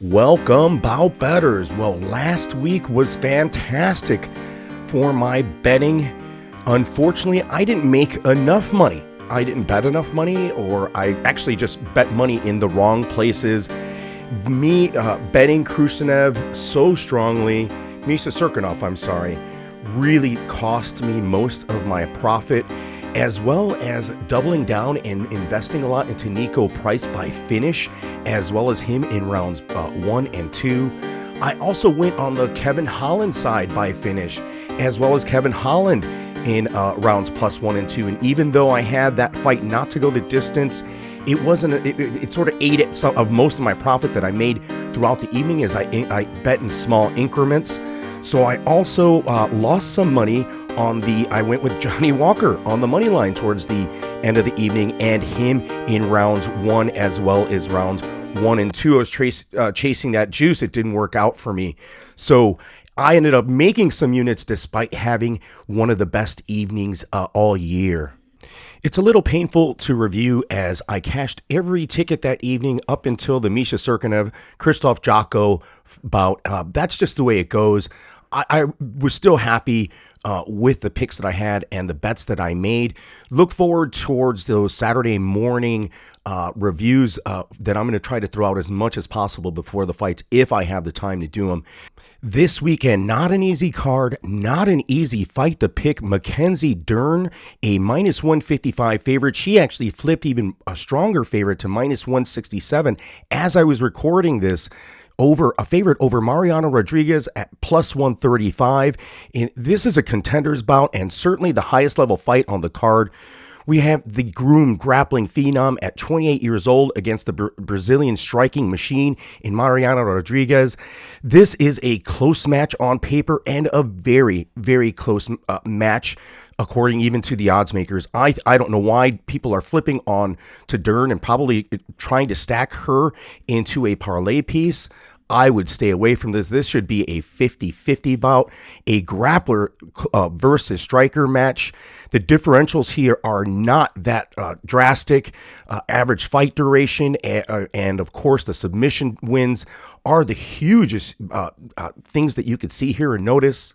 Welcome, Bout Betters. Well, last week was fantastic for my betting. Unfortunately, I didn't make enough money. I didn't bet enough money, or I actually just bet money in the wrong places. Me betting Khrushchev so strongly, Misha Serkinov, really cost me most of my profit, as well as doubling down and investing a lot into Nico Price by finish, as well as him in rounds 1 and 2. I also went on the Kevin Holland side by finish, as well as Kevin Holland in rounds +1 and 2. And even though I had that fight not to go the distance, it sort of ate at some of most of my profit that I made throughout the evening as I bet in small increments. So I also lost some money I went with Johnny Walker on the money line towards the end of the evening, and him in rounds 1 as well as rounds 1 and 2. I was chasing that juice. It didn't work out for me. So I ended up making some units despite having one of the best evenings all year. It's a little painful to review as I cashed every ticket that evening up until the Misha Serkinov, Krzysztof Jotko bout. That's just the way it goes. I was still happy with the picks that I had and the bets that I made. Look forward towards those Saturday morning reviews that I'm going to try to throw out as much as possible before the fights if I have the time to do them. This weekend, not an easy card, not an easy fight to pick. Mackenzie Dern, a -155 favorite. She actually flipped even a stronger favorite to -167 as I was recording this. A favorite over Mariana Rodriguez at +135. And this is a contender's bout and certainly the highest level fight on the card. We have the groomed grappling phenom at 28 years old against the Brazilian striking machine in Mariana Rodriguez. This is a close match on paper and a very, very close match, according even to the odds makers. I don't know why people are flipping on to Dern and probably trying to stack her into a parlay piece. I would stay away from this. This should be a 50-50 bout, a grappler versus striker match. The differentials here are not that drastic. Average fight duration and of course, the submission wins are the hugest things that you could see here and notice.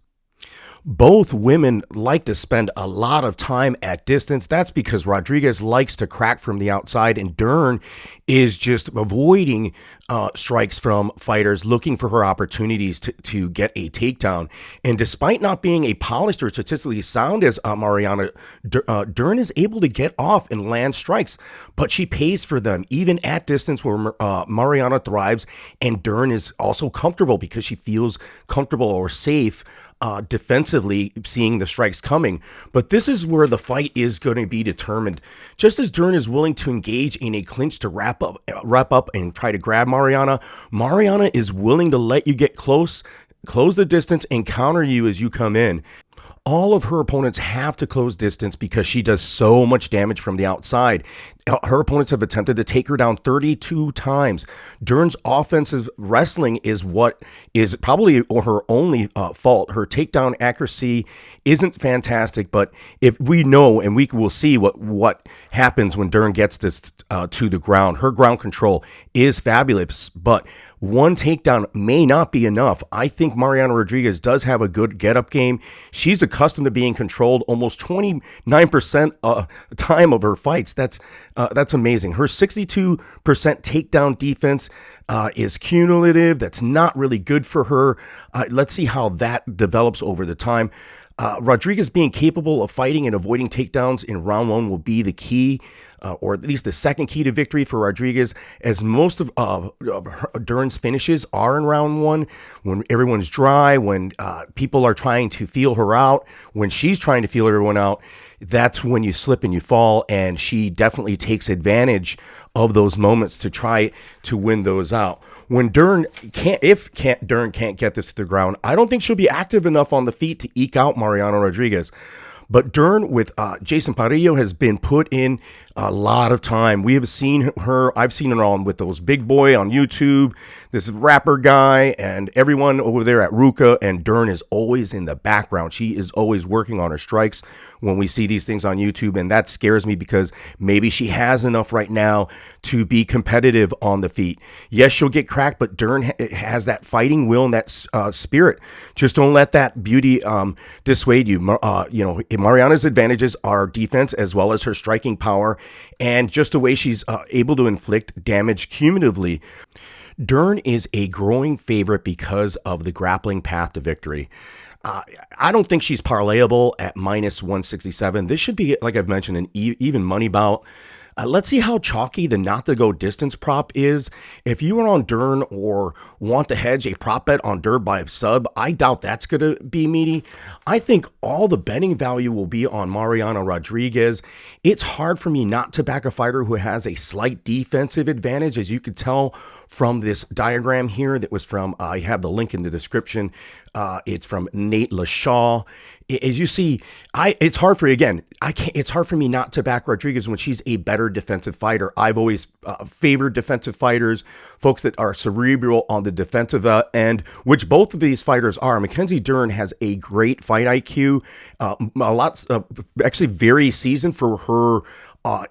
Both women like to spend a lot of time at distance. That's because Rodriguez likes to crack from the outside, and Dern is just avoiding strikes from fighters, looking for her opportunities to get a takedown. And despite not being a polished or statistically sound as Mariana, Dern is able to get off and land strikes, but she pays for them, even at distance where Mariana thrives, and Dern is also comfortable because she feels comfortable or safe defensively seeing the strikes coming. But this is where the fight is going to be determined. Just as Dern is willing to engage in a clinch to wrap up and try to grab Mariana is willing to let you get close the distance, and counter you as you come in. All of her opponents have to close distance because she does so much damage from the outside. Her opponents have attempted to take her down 32 times. Dern's offensive wrestling is what is probably her only fault. Her takedown accuracy isn't fantastic, but if we know and we will see what happens when Dern gets this to the ground. Her ground control is fabulous, but one takedown may not be enough. I think Mariana Rodriguez does have a good get-up game. She's accustomed to being controlled almost 29% time of her fights. That's amazing. Her 62% takedown defense is cumulative. That's not really good for her. Let's see how that develops over the time. Rodriguez being capable of fighting and avoiding takedowns in round 1 will be the key, or at least the second key to victory for Rodriguez, as most of Dern's finishes are in round 1, when everyone's dry, when people are trying to feel her out, when she's trying to feel everyone out. That's when you slip and you fall, and she definitely takes advantage of those moments to try to win those out. When Dern can't get this to the ground, I don't think she'll be active enough on the feet to eke out Mariana Rodriguez. But Dern with Jason Parillo has been put in a lot of time. We have seen her. I've seen her on with those Big Boy on YouTube, this rapper guy, and everyone over there at Ruka. And Dern is always in the background. She is always working on her strikes when we see these things on YouTube. And that scares me because maybe she has enough right now to be competitive on the feet. Yes, she'll get cracked, but Dern has that fighting will and that spirit. Just don't let that beauty dissuade you. Mariana's advantages are defense as well as her striking power and just the way she's able to inflict damage cumulatively. Dern is a growing favorite because of the grappling path to victory. I don't think she's parlayable at minus 167. This should be, like I've mentioned, an even money bout. Let's see how chalky the not to go distance prop is. If you are on Dern or want to hedge a prop bet on Dern by sub, I doubt that's going to be meaty. I think all the betting value will be on Mariana Rodriguez. It's hard for me not to back a fighter who has a slight defensive advantage, as you could tell from this diagram here that was from, I have the link in the description. It's from Nate LaShaw. As you see, it's hard for it's hard for me not to back Rodriguez when she's a better defensive fighter. I've always favored defensive fighters, folks that are cerebral on the defensive end, which both of these fighters are. Mackenzie Dern has a great fight IQ, actually very seasoned for her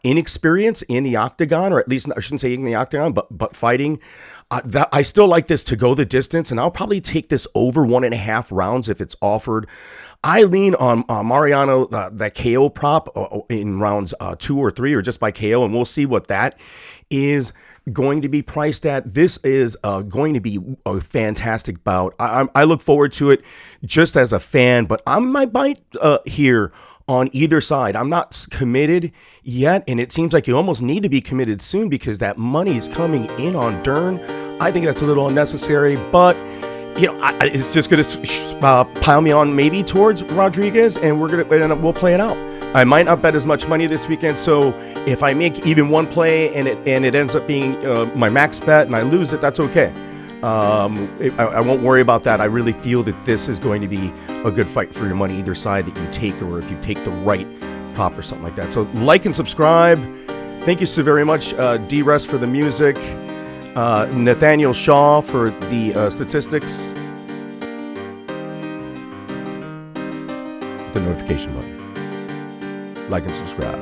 inexperience in the octagon, or at least I shouldn't say in the octagon, but fighting. I still like this to go the distance, and I'll probably take this over 1.5 rounds if it's offered. I lean on Mariano, that KO prop in rounds 2 or 3, or just by KO, and we'll see what that is going to be priced at. This is going to be a fantastic bout. I look forward to it just as a fan, but I might here on either side. I'm not committed yet, and it seems like you almost need to be committed soon because that money is coming in on Dern. I think that's a little unnecessary, but it's just going to pile me on maybe towards Rodriguez, and we'll play it out. I might not bet as much money this weekend, so if I make even one play and it ends up being my max bet and I lose it, that's okay. I won't worry about that. I really feel that this is going to be a good fight for your money, either side that you take, or if you take the right prop or something like that. So like and subscribe. Thank you so very much, D-Rest for the music, Nathaniel Shaw for the statistics, the notification button. Like and subscribe.